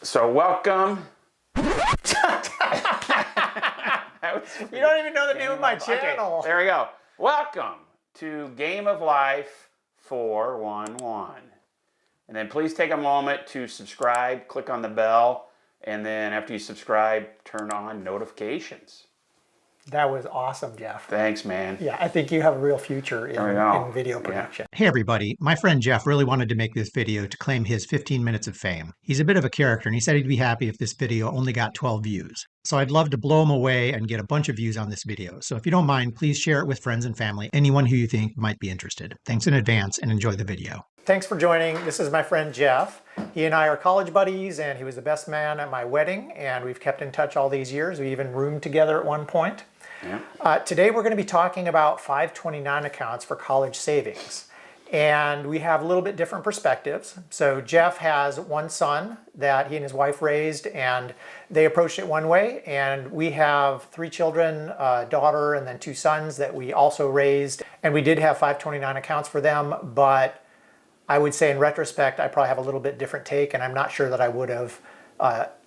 So welcome. You don't even know the name of my channel. Okay, there we go. Welcome to Game of Life 411. And then please take a moment to subscribe, click on the bell, and then after you subscribe, turn on notifications. That was awesome, Jeff. Thanks, man. Yeah, I think you have a real future in video production. Hey everybody, my friend Jeff really wanted to make this video to claim his 15 minutes of fame. He's a bit of a character and he said he'd be happy if this video only got 12 views. So I'd love to blow him away and get a bunch of views on this video. So if you don't mind, please share it with friends and family, anyone who you think might be interested. Thanks in advance and enjoy the video. Thanks for joining. This is my friend Jeff. He and I are college buddies and he was the best man at my wedding and we've kept in touch all these years. We even roomed together at one point. Yeah. Today we're going to be talking about 529 accounts for college savings. And we have a little bit different perspectives. So Jeff has one son that he and his wife raised and they approached it one way. And we have three children, a daughter and then two sons that we also raised. And we did have 529 accounts for them, but I would say in retrospect, I probably have a little bit different take and I'm not sure that I would have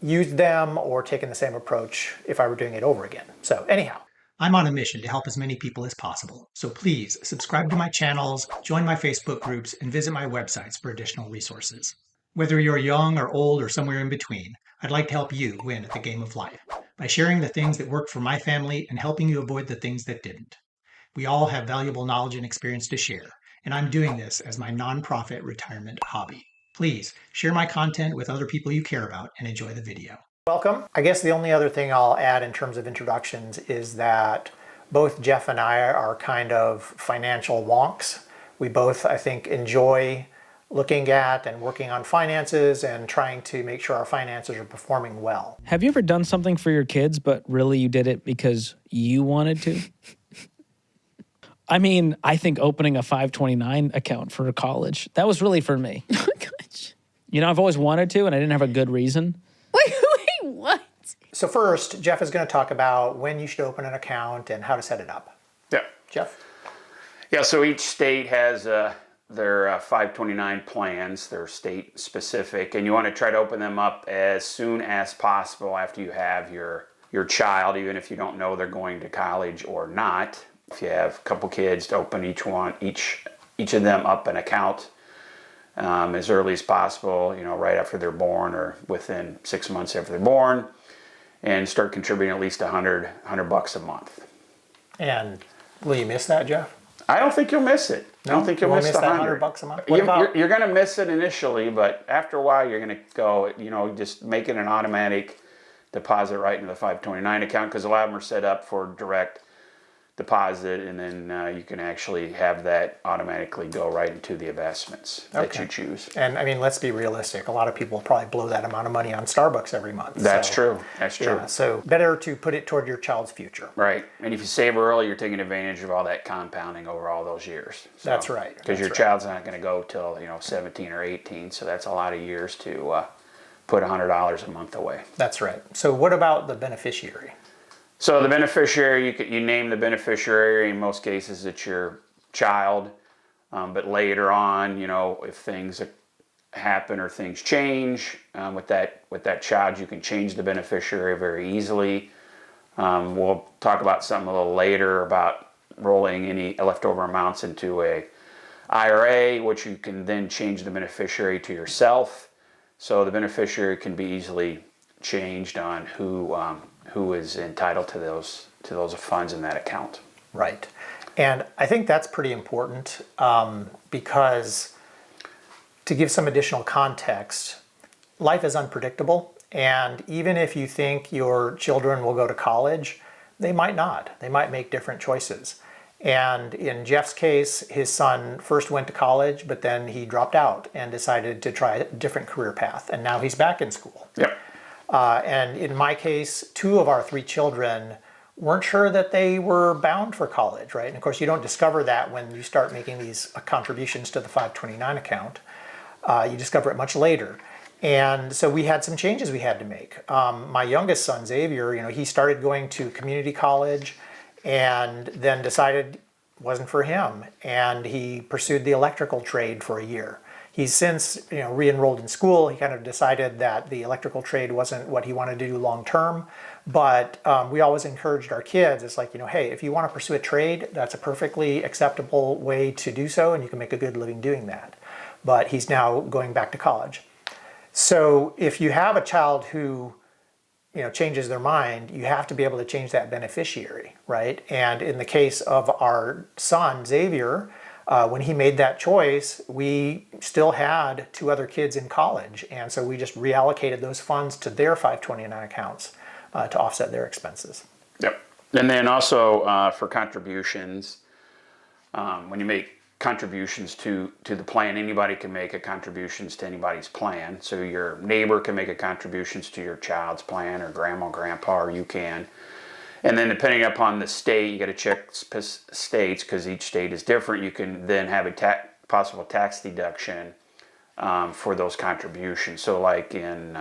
used them or taken the same approach if I were doing it over again. So anyhow. I'm on a mission to help as many people as possible. So please subscribe to my channels, join my Facebook groups, and visit my websites for additional resources. Whether you're young or old or somewhere in between, I'd like to help you win at the game of life by sharing the things that worked for my family and helping you avoid the things that didn't. We all have valuable knowledge and experience to share, and I'm doing this as my nonprofit retirement hobby. Please share my content with other people you care about and enjoy the video. Welcome. I guess the only other thing I'll add in terms of introductions is that both Jeff and I are kind of financial wonks. We both, I think, enjoy looking at and working on finances and trying to make sure our finances are performing well. Have you ever done something for your kids, but really you did it because you wanted to? I mean, I think opening a 529 account for college, that was really for me. Oh, gosh. You know, I've always wanted to, and I didn't have a good reason. Wait, what? So first, Jeff is going to talk about when you should open an account and how to set it up. Yeah. Jeff? Yeah, so each state has their 529 plans. They're state specific, and you want to try to open them up as soon as possible after you have your child, even if you don't know they're going to college or not. If you have a couple kids, to open each of them up an account as early as possible, you know, right after they're born or within 6 months after they're born, and start contributing at least $100 a month. And will you miss that, Jeff? I don't think you'll miss it. I don't think you'll miss the that $100 $100 a month. What about? You're going to miss it initially, but after a while, you're going to go, you know, just make it an automatic deposit right into the 529 account because a lot of them are set up for direct deposit, and then you can actually have that automatically go right into the investments that you choose. And I mean, let's be realistic. A lot of people probably blow that amount of money on Starbucks every month. That's true. That's true. Yeah, so better to put it toward your child's future. Right. And if you save early, you're taking advantage of all that compounding over all those years. So, That's right. Because your child's not going to go till, 17 or 18, so that's a lot of years to put $100 a month away. That's right. So what about the beneficiary? So the beneficiary, you name the beneficiary. In most cases, it's your child. But later on, if things happen or things change with that child, you can change the beneficiary very easily. We'll talk about something a little later about rolling any leftover amounts into a IRA, which you can then change the beneficiary to yourself. So the beneficiary can be easily changed on who is entitled to those funds in that account. Right. And I think that's pretty important because to give some additional context, life is unpredictable. And even if you think your children will go to college, they might not. They might make different choices. And in Jeff's case, his son first went to college, but then he dropped out and decided to try a different career path. And now he's back in school. Yep. And in my case, 2 of our 3 children weren't sure that they were bound for college, right? And of course, you don't discover that when you start making these contributions to the 529 account. You discover it much later. And so we had some changes we had to make. My youngest son, Xavier, he started going to community college and then decided it wasn't for him. And he pursued the electrical trade for a year. He's since, re-enrolled in school. He kind of decided that the electrical trade wasn't what he wanted to do long term. But we always encouraged our kids, it's like, hey, if you want to pursue a trade, that's a perfectly acceptable way to do so, and you can make a good living doing that. But he's now going back to college. So if you have a child who changes their mind, you have to be able to change that beneficiary, right? And in the case of our son, Xavier, when he made that choice, we still had 2 other kids in college. And so we just reallocated those funds to their 529 accounts to offset their expenses. Yep. And then also for contributions, when you make contributions to the plan, anybody can make a contributions to anybody's plan. So your neighbor can make a contributions to your child's plan, or grandma, grandpa, or you can. And then depending upon the state, you got to check states, because each state is different. You can then have a possible tax deduction for those contributions. So like in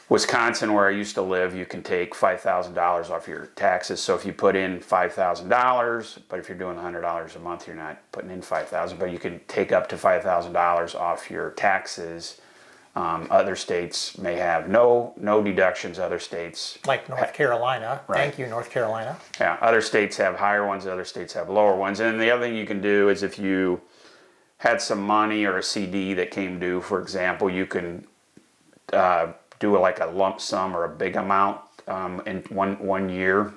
Wisconsin, where I used to live, you can take $5,000 off your taxes. So if you put in $5,000, but if you're doing $100 a month, you're not putting in $5,000, but you can take up to $5,000 off your taxes. Other states may have no deductions. Other states, like North Carolina. Right. Thank you, North Carolina. Yeah, other states have higher ones. Other states have lower ones. And the other thing you can do is, if you had some money or a CD that came due, for example, you can do like a lump sum or a big amount in one year.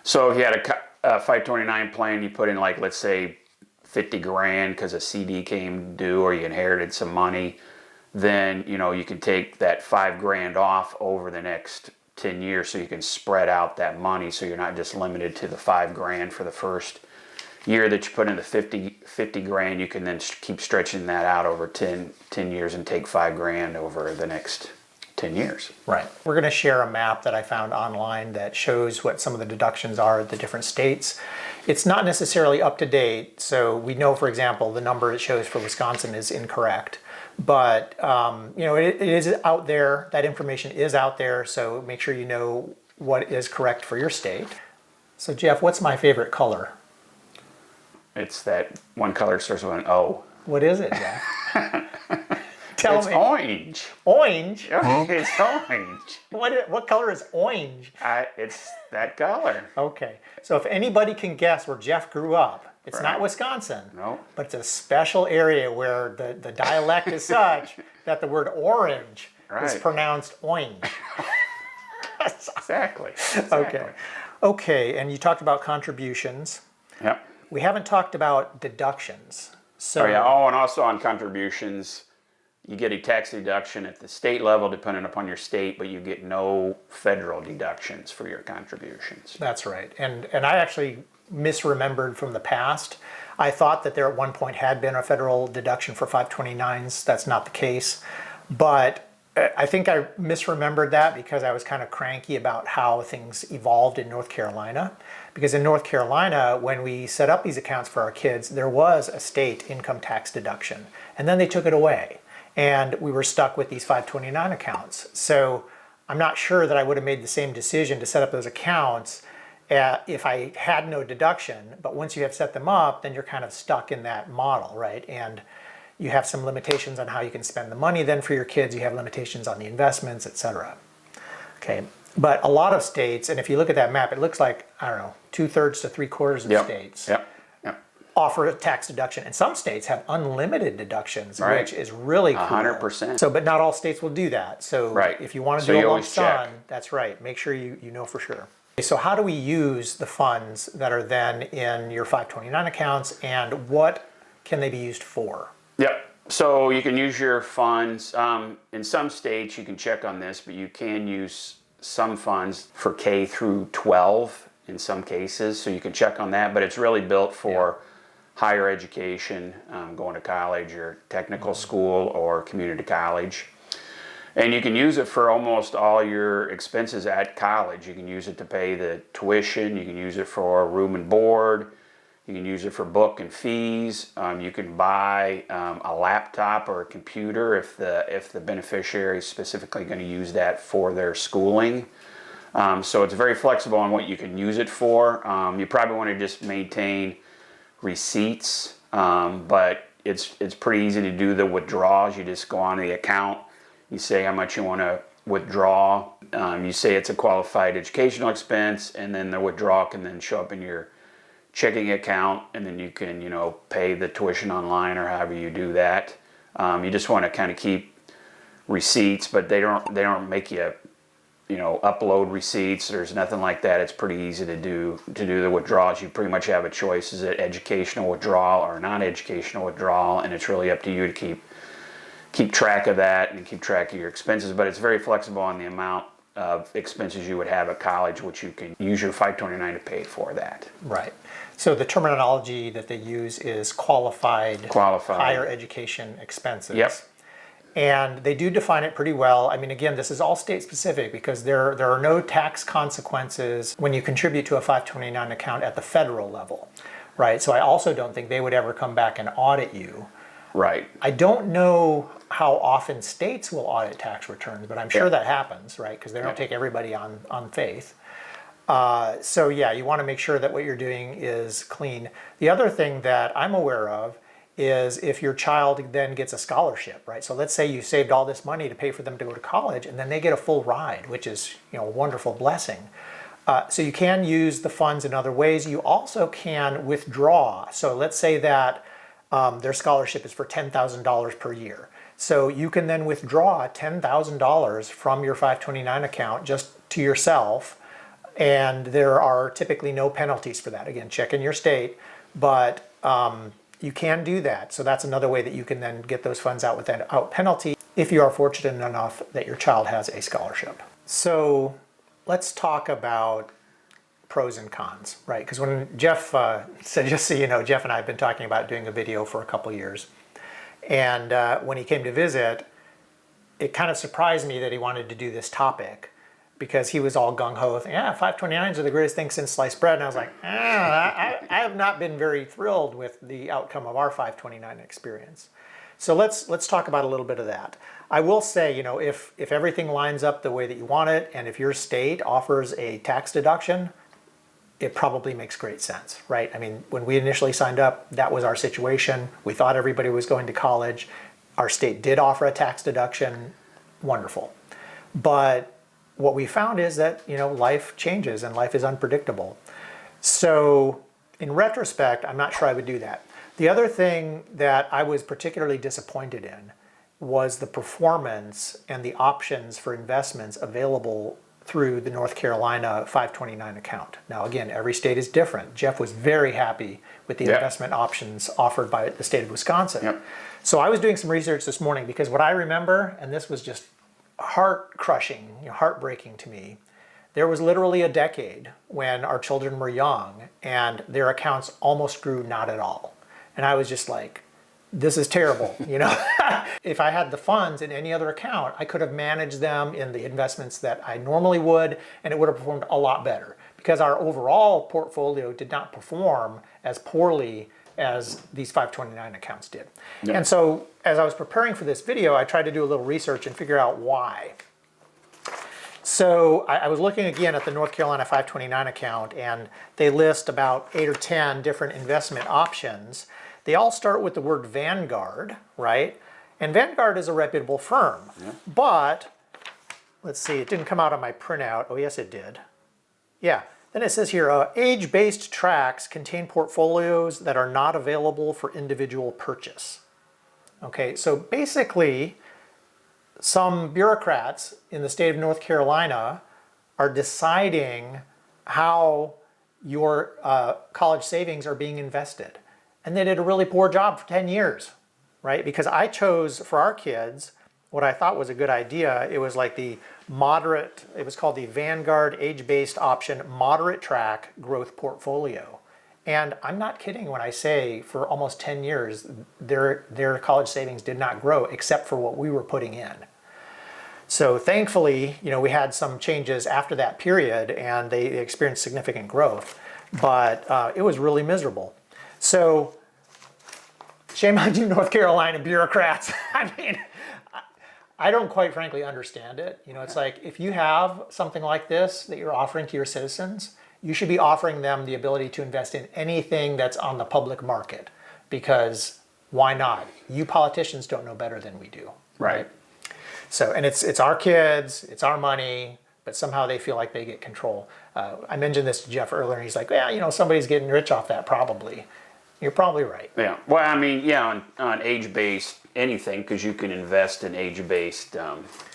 So if you had a 529 plan, you put in, like, let's say 50 grand because a CD came due, or you inherited some money, then you can take that 5 grand off over the next 10 years, so you can spread out that money, so you're not just limited to the 5 grand for the first year that you put in the 50 grand. You can then keep stretching that out over 10 years and take 5 grand over the next 10 years. Right. We're going to share a map that I found online that shows what some of the deductions are at the different states. It's not necessarily up to date, so we know, for example, the number it shows for Wisconsin is incorrect. But it is out there. That information is out there, so make sure you know what is correct for your state. So Jeff, what's my favorite color? It's that one color starts with an O. What is it, Jeff? Tell It's me. orange. Orange? It's orange. What color is orange? It's that color. Okay, so if anybody can guess where Jeff grew up, it's not Right. Wisconsin. No. But it's a special area where the dialect is such that the word orange is Right. pronounced orange. Exactly. Okay. Okay, and you talked about contributions. Yep. We haven't talked about deductions. So Oh yeah. Oh, and also on contributions, you get a tax deduction at the state level, depending upon your state, but you get no federal deductions for your contributions. that's right. And I actually misremembered from the past. I thought that there at one point had been a federal deduction for 529s. That's not the case. But I think I misremembered that because I was kind of cranky about how things evolved in North Carolina. Because in North Carolina, when we set up these accounts for our kids, there was a state income tax deduction. And then they took it away. And we were stuck with these 529 accounts. So I'm not sure that I would have made the same decision to set up those accounts if I had no deduction. But once you have set them up, then you're kind of stuck in that model, right? And you have some limitations on how you can spend the money then for your kids. You have limitations on the investments, etc. Okay, but a lot of states, and if you look at that map, it looks like, I don't know, 2/3 to 3/4 of Yep. states Yep. offer a tax deduction. And some states have unlimited deductions, Right. which is really cool. 100%. So, but not all states will do that. So Right. if you want to So do a you lump always check. sum, that's right. Make sure you know for sure. So how do we use the funds that are then in your 529 accounts, and what can they be used for? Yep. So you can use your funds. In some states, you can check on this, but you can use some funds for K through 12 in some cases. So you can check on that, but it's really built for higher education, going to college or technical school or community college. And you can use it for almost all your expenses at college. You can use it to pay the tuition. You can use it for room and board. You can use it for book and fees. You can buy a laptop or a computer if the beneficiary is specifically going to use that for their schooling. So it's very flexible on what you can use it for. You probably want to just maintain receipts, but it's pretty easy to do the withdrawals. You just go on the account, you say how much you want to withdraw. You say it's a qualified educational expense, and then the withdrawal can then show up in your checking account, and then you can, pay the tuition online or however you do that. You just want to kind of keep receipts, but they don't make you, upload receipts. There's nothing like that. It's pretty easy to do the withdrawals. You pretty much have a choice: is it educational withdrawal or non-educational withdrawal? And it's really up to you to keep track of that and keep track of your expenses. But it's very flexible on the amount of expenses you would have at college, which you can use your 529 to pay for that. Right. So the terminology that they use is qualified higher education expenses. Yep. And they do define it pretty well. I mean, again, this is all state specific because there are no tax consequences when you contribute to a 529 account at the federal level, right? So I also don't think they would ever come back and audit you. Right. I don't know how often states will audit tax returns, but I'm sure that happens, right? Because they don't take everybody on faith. So yeah, you want to make sure that what you're doing is clean. The other thing that I'm aware of is if your child then gets a scholarship, right? So let's say you saved all this money to pay for them to go to college, and then they get a full ride, which is a wonderful blessing. So you can use the funds in other ways. You also can withdraw. So let's say that their scholarship is for $10,000 per year. So you can then withdraw $10,000 from your 529 account just to yourself, and there are typically no penalties for that. Again, check in your state, but you can do that. So that's another way that you can then get those funds out without penalty if you are fortunate enough that your child has a scholarship. So let's talk about pros and cons, right? Because when Jeff said, just so you know, Jeff and I have been talking about doing a video for a couple years. And when he came to visit, it kind of surprised me that he wanted to do this topic because he was all gung-ho, yeah, 529s are the greatest thing since sliced bread. And I was like, I have not been very thrilled with the outcome of our 529 experience. So let's talk about a little bit of that. I will say, if everything lines up the way that you want it, and if your state offers a tax deduction, it probably makes great sense, right? I mean, when we initially signed up, that was our situation. We thought everybody was going to college. Our state did offer a tax deduction. Wonderful. But what we found is that, life changes and life is unpredictable. So in retrospect, I'm not sure I would do that. The other thing that I was particularly disappointed in was the performance and the options for investments available through the North Carolina 529 account. Now again, every state is different. Jeff was very happy with the investment options offered by the state of Wisconsin. Yep. So I was doing some research this morning because what I remember, and this was just heart-crushing, heartbreaking to me, there was literally a decade when our children were young and their accounts almost grew not at all. And I was just like, this is terrible, If I had the funds in any other account, I could have managed them in the investments that I normally would, and it would have performed a lot better because our overall portfolio did not perform as poorly as these 529 accounts did. Yep. And so as I was preparing for this video, I tried to do a little research and figure out why. So I was looking again at the North Carolina 529 account, and they list about 8 or 10 different investment options. They all start with the word Vanguard, right? And Vanguard is a reputable firm. Yeah. But, let's see, it didn't come out on my printout. Oh, yes, it did. Yeah. Then it says here, age-based tracks contain portfolios that are not available for individual purchase. Okay, so basically, some bureaucrats in the state of North Carolina are deciding how your college savings are being invested. And they did a really poor job for 10 years, right? Because I chose for our kids what I thought was a good idea. It was like the moderate, it was called the Vanguard age-based option moderate track growth portfolio. And I'm not kidding when I say for almost 10 years, their college savings did not grow except for what we were putting in. So thankfully, we had some changes after that period and they experienced significant growth, but it was really miserable. So shame on you, North Carolina bureaucrats. I mean, I don't quite frankly understand it. It's like if you have something like this that you're offering to your citizens, you should be offering them the ability to invest in anything that's on the public market because Why not? You politicians don't know better than we do. Right. So, and it's our kids, it's our money, but somehow they feel like they get control. I mentioned this to Jeff earlier, and he's like, "Yeah, you know, somebody's getting rich off that, probably." You're probably right. Yeah. Well, I mean, yeah, on age-based anything, because you can invest in age-based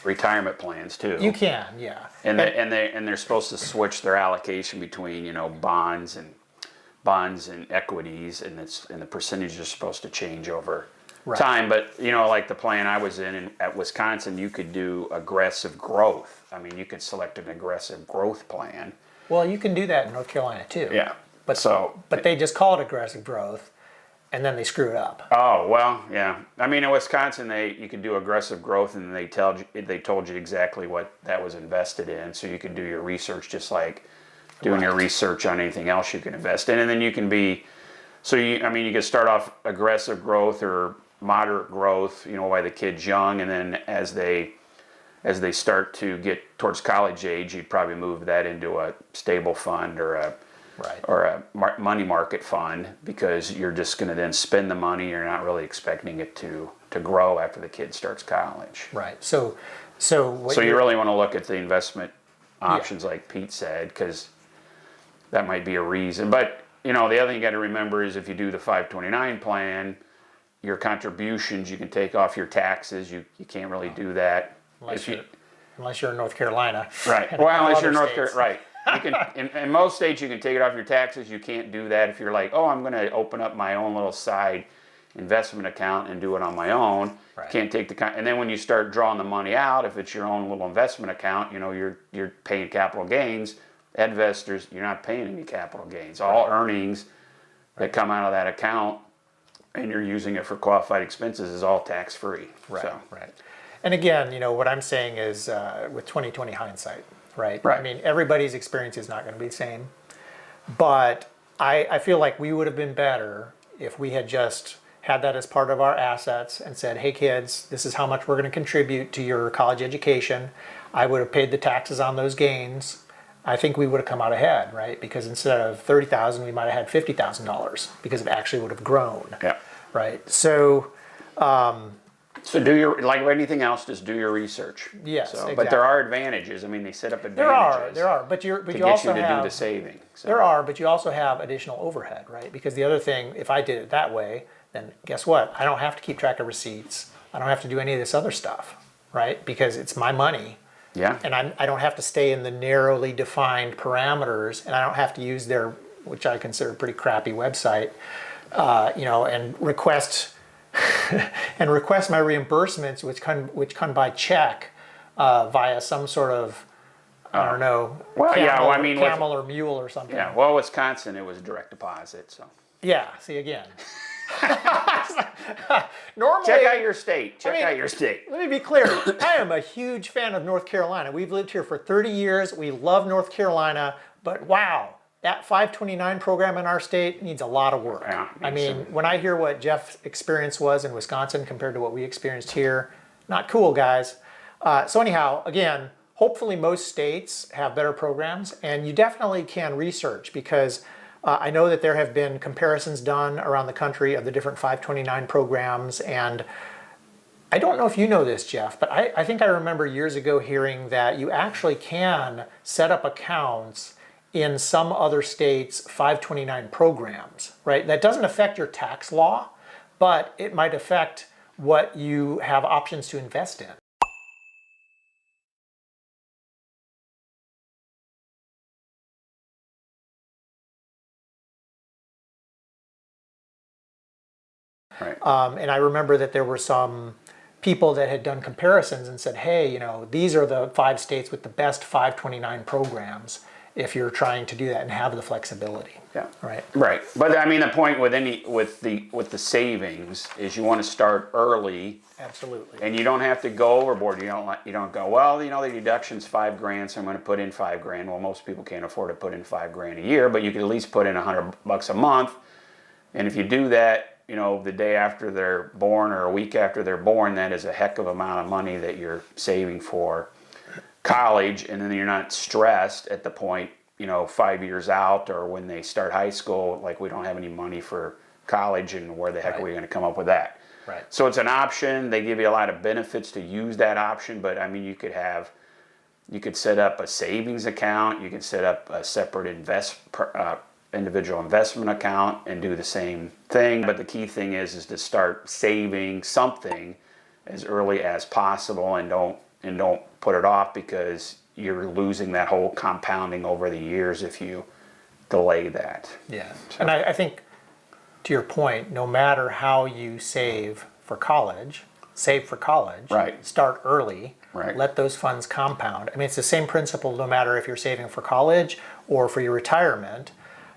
retirement plans too. You can, yeah. And they're supposed to switch their allocation between, you know, bonds and equities, and the percentages are supposed to change over time. But you know, like the plan I was in at Wisconsin, you could do aggressive growth. I mean, you could select an aggressive growth plan. Well, you can do that in North Carolina too. Yeah. But they just call it aggressive growth, and then they screw it up. Oh well, yeah. I mean, in Wisconsin, you could do aggressive growth, and they told you exactly what that was invested in, so you could do your research just like doing your research on anything else you can invest in, and then you can be. So you could start off aggressive growth or moderate growth, you know, while the kid's young, and then as they start to get towards college age, you'd probably move that into a stable fund or a money market fund, because you're just going to then spend the money. You're not really expecting it to grow after the kid starts college. Right. So you really want to look at the investment options, like Pete said, because that might be a reason. But you know, the other thing you got to remember is if you do the 529 plan, your contributions you can take off your taxes. You can't really do that unless you're in North Carolina. Right. Well, unless you're in North Carolina, right. You can, in most states, you can take it off your taxes. You can't do that if you're like, oh, I'm going to open up my own little side investment account and do it on my own. Right. Can't take and then when you start drawing the money out, if it's your own little investment account, you know, you're paying capital gains. Investors, you're not paying any capital gains. All earnings that come out of that account, and you're using it for qualified expenses, is all tax free. Right. So. Right. And again, you know, what I'm saying is with 20/20 hindsight. Right. Right. I mean, everybody's experience is not going to be the same, but I feel like we would have been better if we had just had that as part of our assets and said, hey kids, this is how much we're going to contribute to your college education. I would have paid the taxes on those gains. I think we would have come out ahead, right? Because instead of $30,000, we might have had $50,000 because it actually would have grown. Yeah. Right. So do your, like anything else, just do your research. Yes, But exactly. there are advantages. I mean, they set up advantages. There are, but you to also get you to have do the saving. So. There are, but you also have additional overhead, right? Because the other thing, if I did it that way, then guess what? I don't have to keep track of receipts. I don't have to do any of this other stuff, right? Because it's my money. Yeah. And I don't have to stay in the narrowly defined parameters, and I don't have to use their, which I consider a pretty crappy website, you know, and request my reimbursements, which come by check via some sort of, I don't know, camel or mule or something. Yeah, well, Wisconsin, it was direct deposit, so. Yeah, see again. Normally, Check out your state. Out your state. Let me be clear. I am a huge fan of North Carolina. We've lived here for 30 years. We love North Carolina, but wow, that 529 program in our state needs a lot of work. Yeah, I mean, when I hear what Jeff's experience was in Wisconsin compared to what we experienced here, not cool, guys. So anyhow, again, hopefully most states have better programs, and you definitely can research, because I know that there have been comparisons done around the country of the different 529 programs, and I don't know if you know this, Jeff, but I think I remember years ago hearing that you actually can set up accounts in some other states' 529 programs, right? That doesn't affect your tax law, but it might affect what you have options to invest in. Right. And I remember that there were some people that had done comparisons and said, hey, you know, these are the 5 states with the best 529 programs if you're trying to do that and have the flexibility. Yeah. Right. Right. But I mean, the point with the savings is you want to start early. Absolutely. And you don't have to go overboard. You don't go, well, you know, the deduction's $5,000, so I'm going to put in $5,000. Well, most people can't afford to put in $5,000 a year, but you can at least put in $100 a month. And if you do that, you know, the day after they're born or a week after they're born, that is a heck of amount of money that you're saving for college, and then you're not stressed at the point, you know, 5 years out or when they start high school, like we don't have any money for college, and where the heck are we going to come up with that? Right. So it's an option. They give you a lot of benefits to use that option, but I mean, you could set up a savings account, you can set up a separate individual investment account and do the same thing. But the key thing is to start saving something as early as possible, and don't put it off, because you're losing that whole compounding over the years if you delay that. Yeah. And I think, to your point, no matter how you save for college, Right. start early, Right. let those funds compound. I mean, it's the same principle no matter if you're saving for college or for your retirement.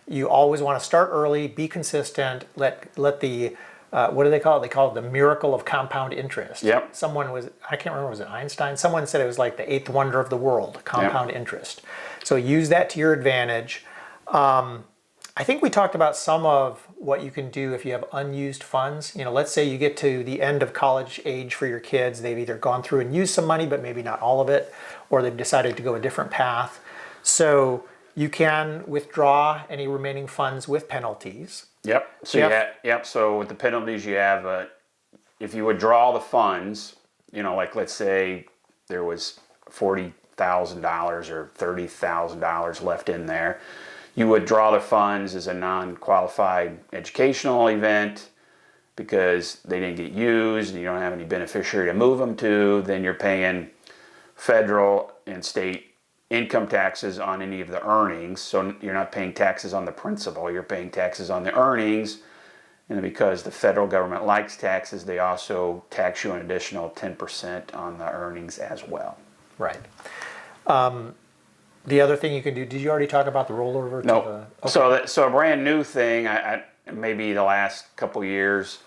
You always want to start early, be consistent, let the, what do they call it? They call it the miracle of compound interest. Yep. I can't remember, was it Einstein? Someone said it was like the eighth wonder of the world, compound interest. So use that to your advantage. I think we talked about some of what you can do if you have unused funds. You know, let's say you get to the end of college age for your kids. They've either gone through and used some money, but maybe not all of it, or they've decided to go a different path. So you can withdraw any remaining funds with penalties. Yep. So Jeff? So with the penalties, you have if you withdraw the funds, like let's say there was $40,000 or $30,000 left in there, you withdraw the funds as a non-qualified educational event because they didn't get used and you don't have any beneficiary to move them to. Then you're paying federal and state income taxes on any of the earnings. So you're not paying taxes on the principal, you're paying taxes on the earnings. And because the federal government likes taxes, they also tax you an additional 10% on the earnings as well. Right. The other thing you can do, did you already talk about the rollover? No. So a brand new thing, maybe the last couple years,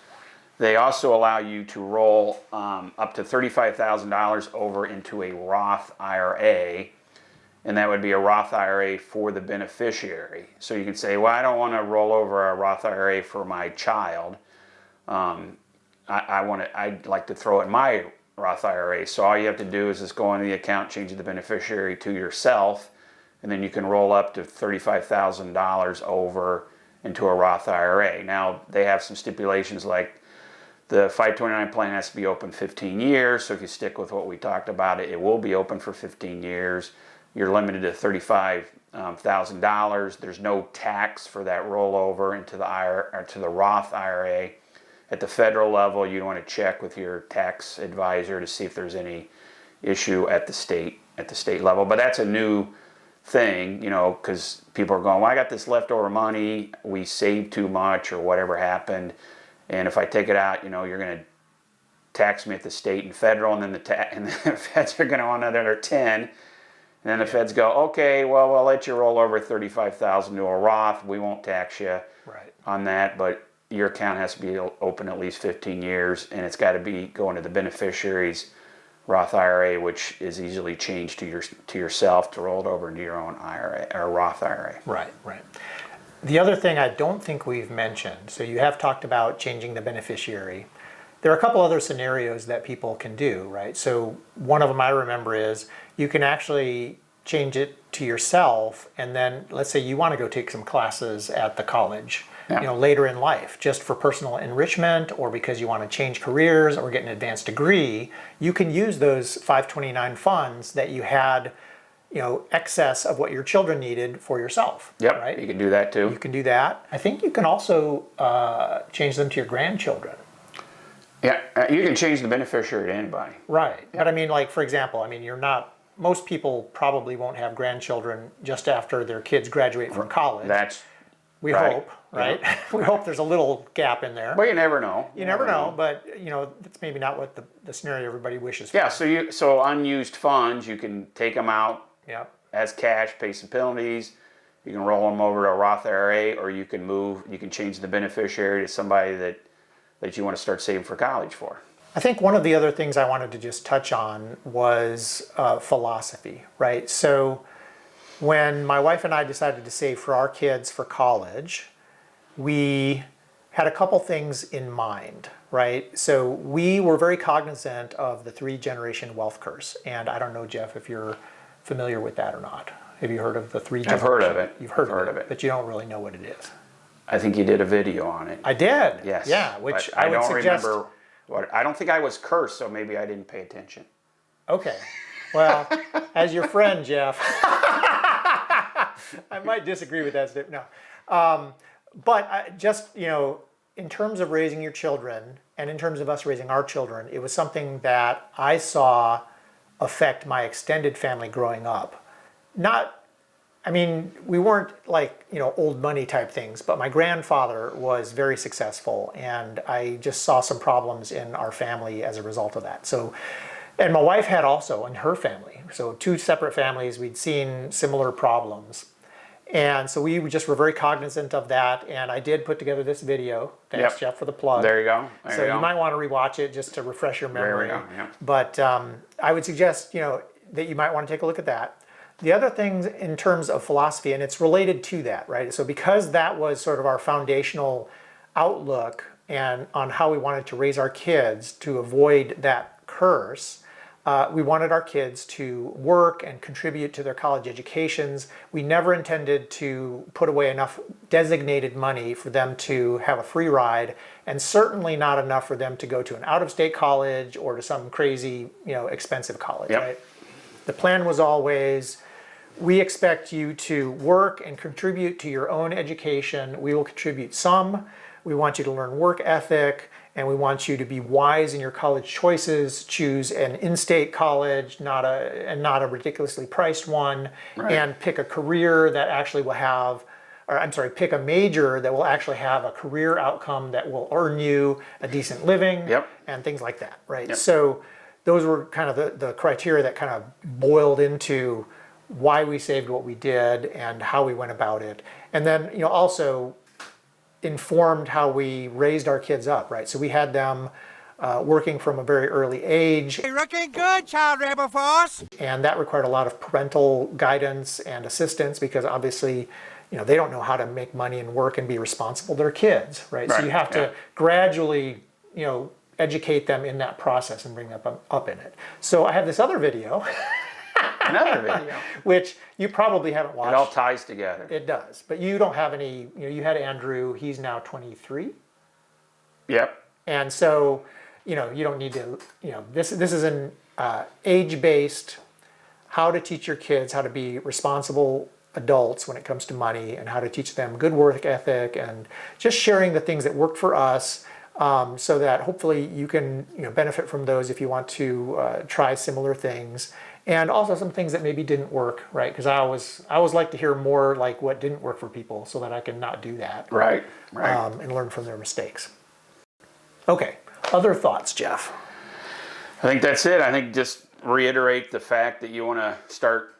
they also allow you to roll up to $35,000 over into a Roth IRA, and that would be a Roth IRA for the beneficiary. So you can say, well, I don't want to roll over a Roth IRA for my child. I'd like to throw it in my Roth IRA. So all you have to do is just go into the account, change the beneficiary to yourself, and then you can roll up to $35,000 over into a Roth IRA. Now, they have some stipulations like the 529 plan has to be open 15 years. So if you stick with what we talked about, it will be open for 15 years. You're limited to $35,000. There's no tax for that rollover into the Roth IRA. At the federal level, you want to check with your tax advisor to see if there's any issue at the state level. But that's a new thing, because people are going, well, I got this leftover money, we saved too much or whatever happened, and if I take it out, you're going to tax me at the state and federal, and then the feds are going to want another 10. And then the feds go, okay, well, we'll let you roll over $35,000 to a Roth. We won't tax you on that, but your account has to be open at least 15 years, and it's got to be going to the beneficiary's Roth IRA, which is easily changed to yourself to roll it over into your own IRA or Roth IRA. Right. The other thing I don't think we've mentioned, so you have talked about changing the beneficiary. There are a couple other scenarios that people can do, right? So one of them I remember is you can actually change it to yourself, and then let's say you want to go take some classes at the college, later in life, just for personal enrichment or because you want to change careers or get an advanced degree. You can use those 529 funds that you had, excess of what your children needed for yourself. Yep, right? You can do that too. You can do that. I think you can also change them to your grandchildren. Yeah, you can change the beneficiary to anybody. Right. Yep. But I mean, like, for example, most people probably won't have grandchildren just after their kids graduate from college. We hope, right? Yeah. We hope there's a little gap in there. Well, you never know. You never know, but that's maybe not what the scenario everybody wishes for. Yeah, so unused funds, you can take them out as cash, pay some penalties. You can roll them over to a Roth IRA, or you can change the beneficiary to somebody that you want to start saving for college for. I think one of the other things I wanted to just touch on was philosophy, right? So when my wife and I decided to save for our kids for college, we had a couple things in mind, right? So we were very cognizant of the 3-generation wealth curse. And I don't know, Jeff, if you're familiar with that or not. Have you heard of the 3-generation? I've heard of it. You've heard of it, but you don't really know what it is. I think you did a video on it. I did. Yes. Yeah, which but I would don't suggest. remember what. I don't think I was cursed, so maybe I didn't pay attention. Okay. Well, as your friend, Jeff, I might disagree with that statement. No. But just, in terms of raising your children and in terms of us raising our children, it was something that I saw affect my extended family growing up. We weren't like, old money type things, but my grandfather was very successful and I just saw some problems in our family as a result of that. So, and my wife had also in her family. So 2 separate families, we'd seen similar problems. And so we just were very cognizant of that. And I did put together this video. Thanks, Yep. Jeff, for the plug. There you go. So you might want to rewatch it just to refresh your memory. There we go. Yeah. But I would suggest, that you might want to take a look at that. The other things in terms of philosophy, and it's related to that, right? So because that was sort of our foundational outlook and on how we wanted to raise our kids to avoid that curse, we wanted our kids to work and contribute to their college educations. We never intended to put away enough designated money for them to have a free ride, and certainly not enough for them to go to an out-of-state college or to some crazy, expensive college, Yep. right? The plan was always, we expect you to work and contribute to your own education. We will contribute some. We want you to learn work ethic, and we want you to be wise in your college choices. Choose an in-state college, not a ridiculously priced one, Right. and pick a career that actually will have, pick a major that will actually have a career outcome that will earn you a decent living, Yep. and things like that, right? Yep. So those were kind of the criteria that kind of boiled into why we saved what we did and how we went about it. And then, also informed how we raised our kids up, right? So we had them working from a very early age. Hey, looking good, Child Rebel Force. And that required a lot of parental guidance and assistance because obviously, they don't know how to make money and work and be responsible. They're kids, right? So Right, you have yeah. to gradually, educate them in that process and bring them up in it. So I have this other video, Another video. which you probably haven't watched. It all ties together. It does, but you don't have any, you had Andrew, he's now 23. Yep. And so, you don't need to, this is an age-based, how to teach your kids how to be responsible adults when it comes to money and how to teach them good work ethic and just sharing the things that worked for us so that hopefully you can benefit from those if you want to try similar things. And also some things that maybe didn't work, right? Because I always like to hear more like what didn't work for people so that I can not do that. Right. And learn from their mistakes. Okay, other thoughts, Jeff? I think that's it. I think just reiterate the fact that you want to start,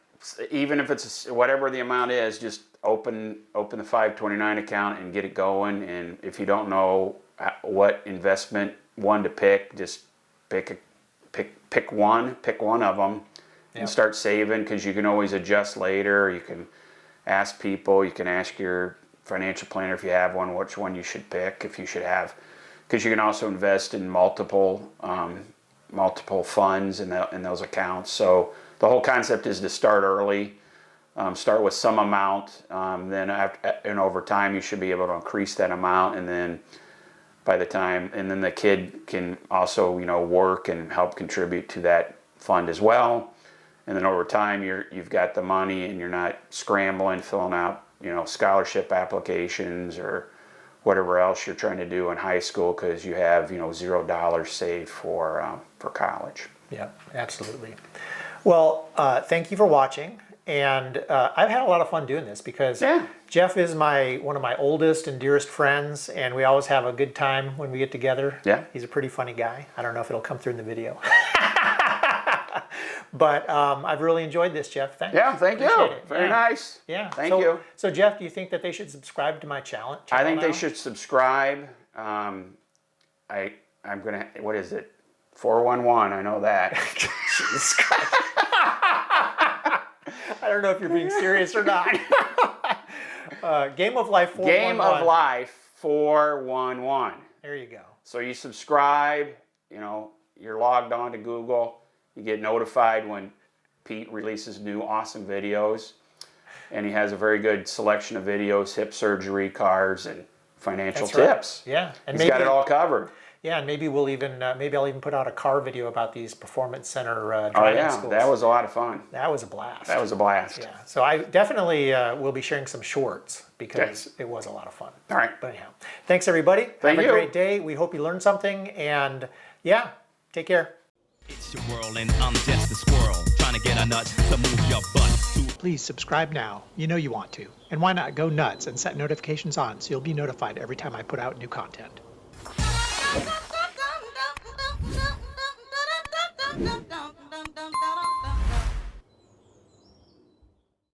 even if it's whatever the amount is, just open the 529 account and get it going. And if you don't know what investment one to pick, just pick one of them and start saving, because you can always adjust later. You can ask people. You can ask your financial planner if you have one, which one you should pick, if you should have, because you can also invest in multiple funds in those accounts. So the whole concept is to start early, start with some amount, then and over time you should be able to increase that amount, and then then the kid can also work and help contribute to that fund as well. And then over time you've got the money and you're not scrambling, filling out scholarship applications or whatever else you're trying to do in high school because you have $0 saved for college. Yeah, absolutely. Well, thank you for watching, and I've had a lot of fun doing this because Jeff is one of my oldest and dearest friends, and we always have a good time when we get together. Yeah. He's a pretty funny guy. I don't know if it'll come through in the video. But I've really enjoyed this, Jeff. Thanks. Yeah, thank you. Appreciate it. Very nice. Yeah. Thank you. So, Jeff, do you think that they should subscribe to my channel? I think now? they should subscribe. I'm gonna. What is it? 411. I know that. Jesus Christ. I don't know if you're being serious or not. Game of Life 411. Game of Life 411. There you go. So you subscribe. You're logged on to Google. You get notified when Pete releases new awesome videos. And he has a very good selection of videos, hip surgery, cars, and financial That's right. tips. Yeah, and He's got it all covered. Yeah, and maybe we'll even maybe I'll even put out a car video about these performance center Oh driving yeah, schools. that was a lot of fun. That was a blast. That was a blast. Yeah, so I definitely will be sharing some shorts because it was a lot of fun. All right. But anyhow, thanks everybody. Thank Have you. a great day. We hope you learned something, and yeah, take care. It's your world and I'm just a squirrel trying to get a nut to move your butt. Please subscribe now. You know you want to. And why not go nuts and set notifications on so you'll be notified every time I put out new content.